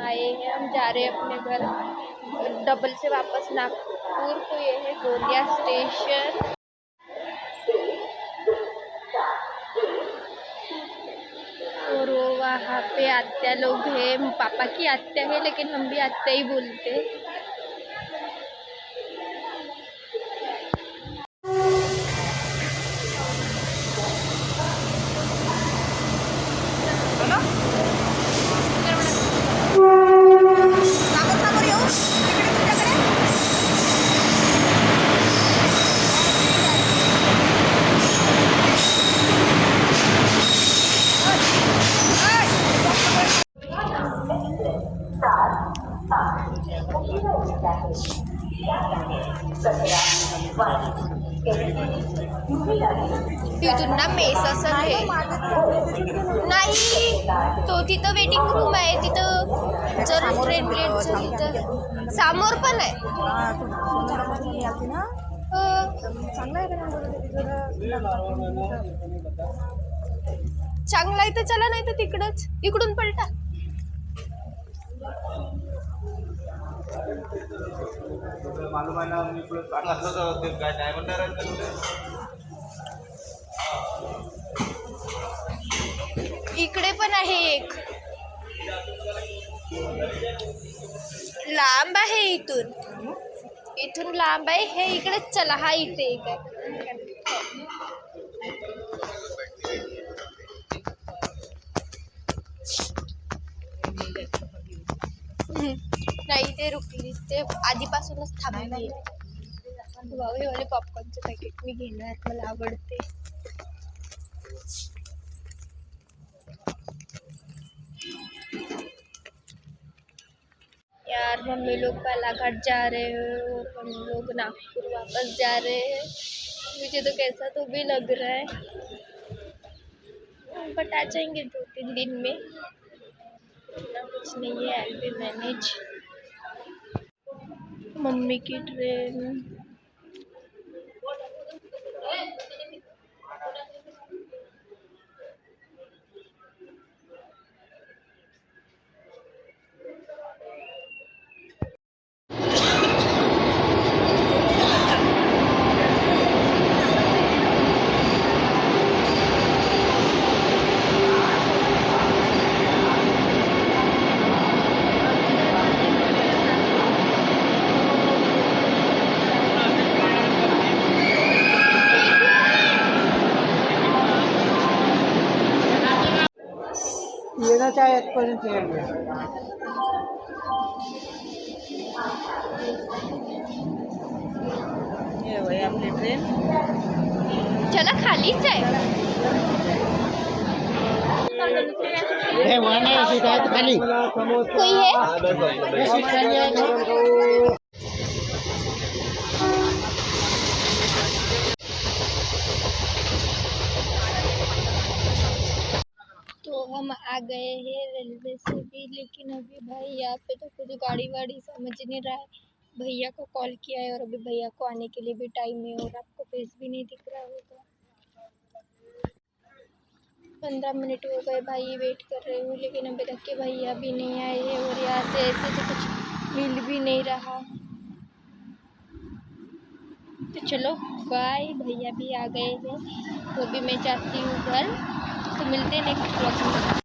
आए हैं, हम जा रहे हैं अपने घर डबल से वापस नागपुर। तो ये है गोंदिया स्टेशन। और वो वहाँ पे आत्या लोग हैं, पापा की आत्या है लेकिन हम भी आत्या ही बोलते हैं। तिथून ना मेससन आहे नाही, तो तिथं वेटिंग रूम आहे, तिथं जर ट्रेन लेट झाली तर समोर पण आहे। चांगला आहे तर चला, नाही तर तिकडच इकडून पलटा। इकडे पण आहे एक, लांब आहे इथून लांब आहे हे, इकडेच चला। हा इथे एक आहे। नाही ते रुकली, ते आधीपासूनच थांबली आहे। हे वाले पॉपकॉर्नचे पॅकेट मी घेणार, मला आवडते। यार मम्मी लोग बालाघाट जा रहे हैं और हम लोग नागपुर वापस जा रहे हैं। मुझे तो कैसा तो भी लग रहा है, बट आ जाएंगे 2-3 दिन में, इतना कुछ नहीं है, आई विल मैनेज। मम्मी की ट्रेन। येना चाहे पर्यंत ये वही आपली ट्रेन। चला खालीच आहे। खाली कोई है? तो हम आ गए हैं रेलवे से भी, लेकिन अभी भाई यहाँ पे तो कुछ गाड़ी वाड़ी समझ नहीं रहा है। भैया को कॉल किया है और अभी भैया को आने के लिए भी टाइम है, और आपको फेस भी नहीं दिख रहा होगा। 15 मिनट हो गए भाई, वेट कर रही हूँ, लेकिन अभी तक के भैया भी नहीं आए हैं, और यहाँ से ऐसे तो कुछ मिल भी नहीं रहा। तो चलो बाय, भैया भी आ गए हैं, तो अभी मैं जाती हूँ घर। तो मिलते हैं नेक्स्ट व्लॉग में।